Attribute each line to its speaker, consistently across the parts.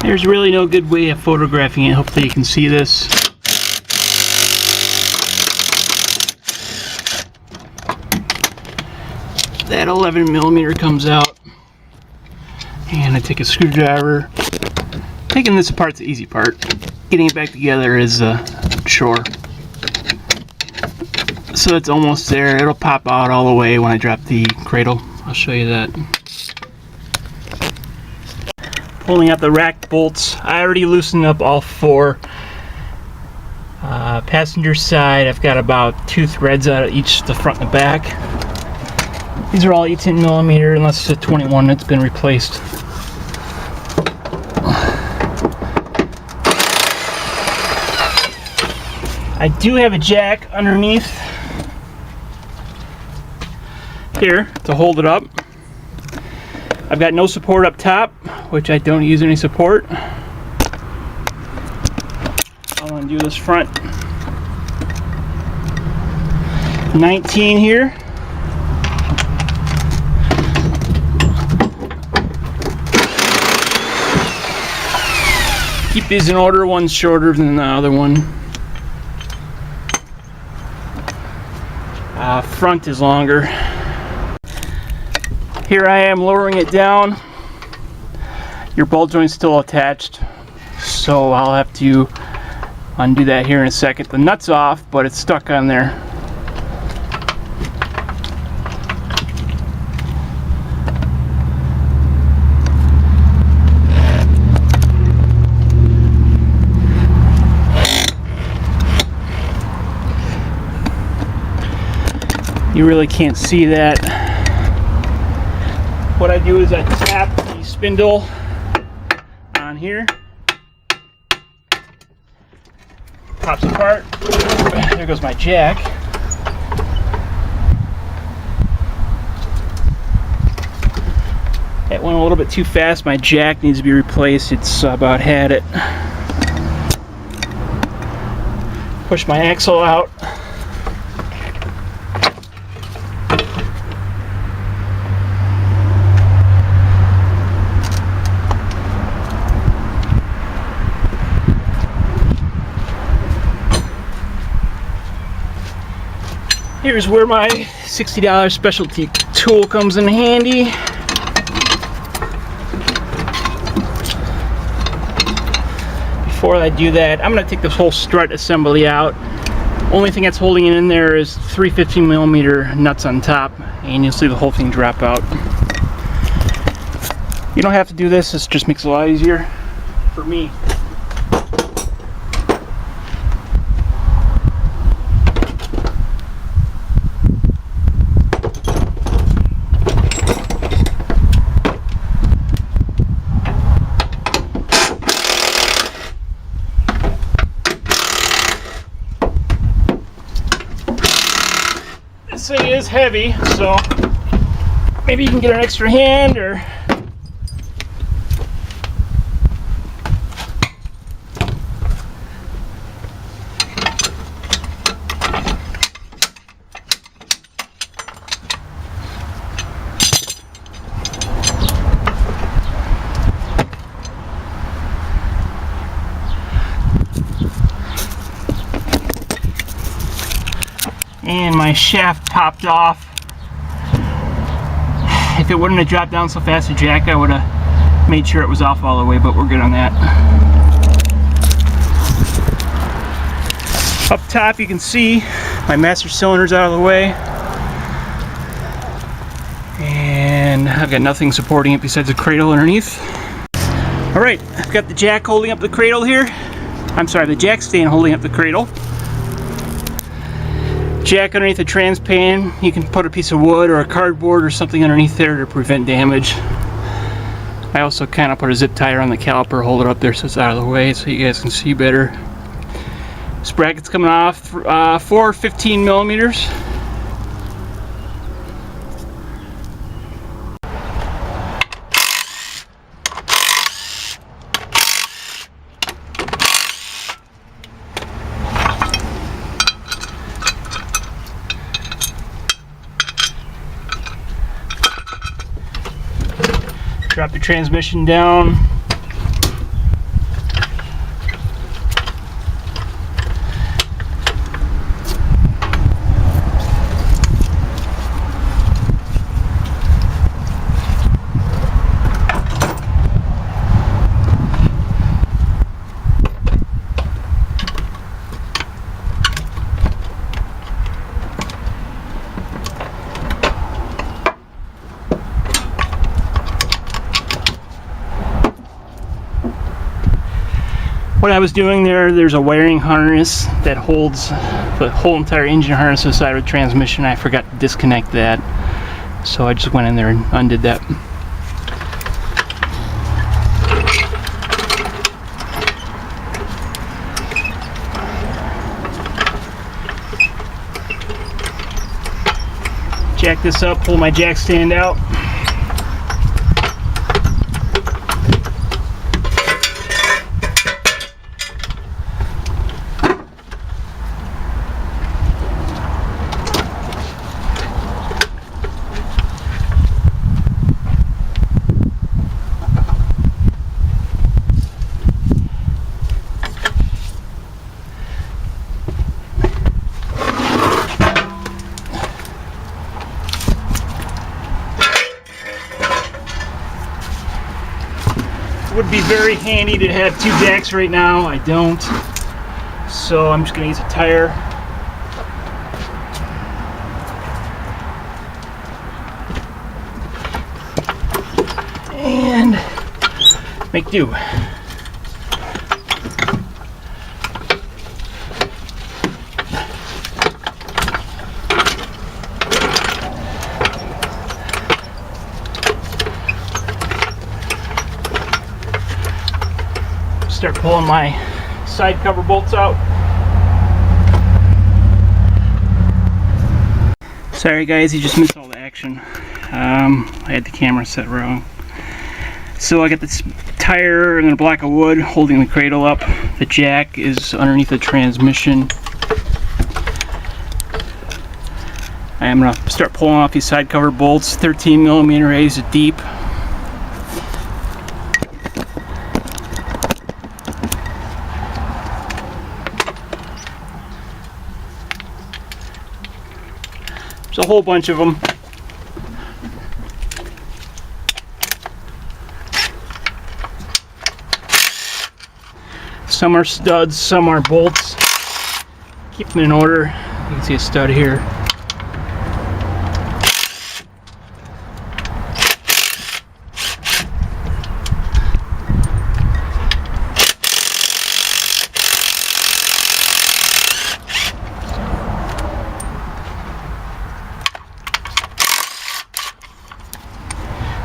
Speaker 1: There's really no good way of photographing it. Hopefully you can see this. That 11mm comes out, and I take a screwdriver. Taking this apart's the easy part. Getting it back together is a chore. So it's almost there. It'll pop out all the way when I drop the cradle. I'll show you that. Pulling out the rack bolts. I already loosened up all four. Passenger side, I've got about 2 threads out of each, the front and the back. These are all 18mm, unless it's a 21 that's been replaced. I do have a jack underneath here to hold it up. I've got no support up top, which I don't use any support. I'll undo this front. 19 here. Keep these in order, one's shorter than the other one. Front is longer. Here I am lowering it down. Your ball joint's still attached, so I'll have to undo that here in a second. The nut's off, but it's stuck on there. You really can't see that. What I do is I tap the spindle on here. Pops apart. There goes my jack. That went a little bit too fast. My jack needs to be replaced. It's about had it. Push my axle out. Here's where my $60 specialty tool comes in handy. Before I do that, I'm going to take this whole strut assembly out. Only thing that's holding it in there is 3 15mm nuts on top, and you'll see the whole thing drop out. You don't have to do this, this just makes it a lot easier for me. This thing is heavy, so maybe you can get an extra hand or and my shaft popped off. If it wouldn't have dropped down so fast, the jack, I would have made sure it was off all the way, but we're good on that. Up top you can see my master cylinder's out of the way, and I've got nothing supporting it besides a cradle underneath. Alright, I've got the jack holding up the cradle here. I'm sorry, the jack stand holding up the cradle. Jack underneath the trans pan. You can put a piece of wood or a cardboard or something underneath there to prevent damage. I also kind of put a zip tie around the caliper, hold it up there so it's out of the way so you guys can see better. This bracket's coming off 4 15mm. Drop the transmission down. What I was doing there's a wiring harness that holds the whole entire engine harness inside of the transmission. I forgot to disconnect that, so I just went in there and undid that. Jack this up, pull my jack stand out. Would be very handy to have two jacks right now. I don't, so I'm just going to use a tire. And make do. Start pulling my side cover bolts out. Sorry guys, you just missed all the action. I had the camera set wrong. So I got this tire and a block of wood holding the cradle up. The jack is underneath the transmission. I am going to start pulling off these side cover bolts, 13mm raised deep. There's a whole bunch of them. Some are studs, some are bolts. Keep them in order. You can see a stud here.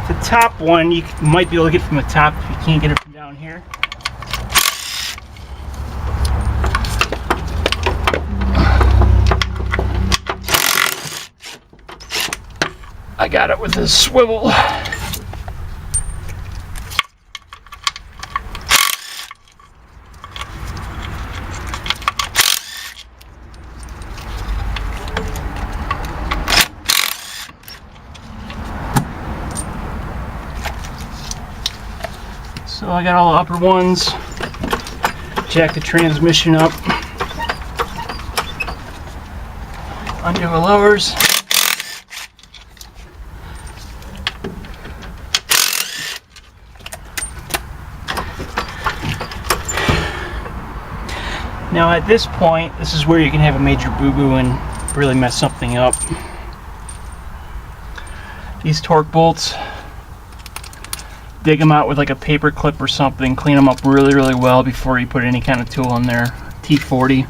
Speaker 1: The top one you might be able to get from the top if you can't get it from down here. I got it with this swivel. So I got all the upper ones. Jack the transmission up. Undo the lowers. Now at this point, this is where you can have a major boo-boo and really mess something up. These torque bolts, dig them out with like a paper clip or something, clean them up really well before you put any kind of tool in there. T40.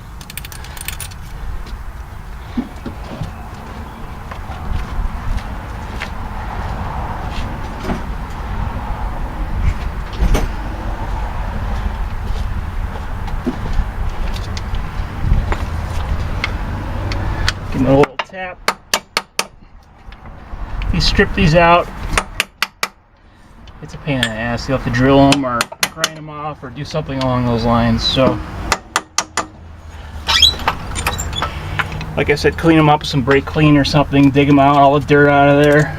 Speaker 1: Give them a little tap. If you strip these out, it's a pain in the ass. You'll have to drill them or grind them off or do something along those lines. So, like I said, clean them up with some brake clean or something. Dig them out, all the dirt out of there.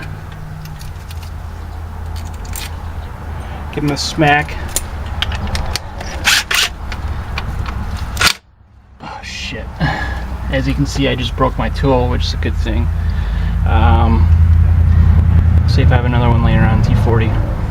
Speaker 1: Give them a smack. Oh shit. As you can see, I just broke my tool, which is a good thing. See if I have another one later on, T40.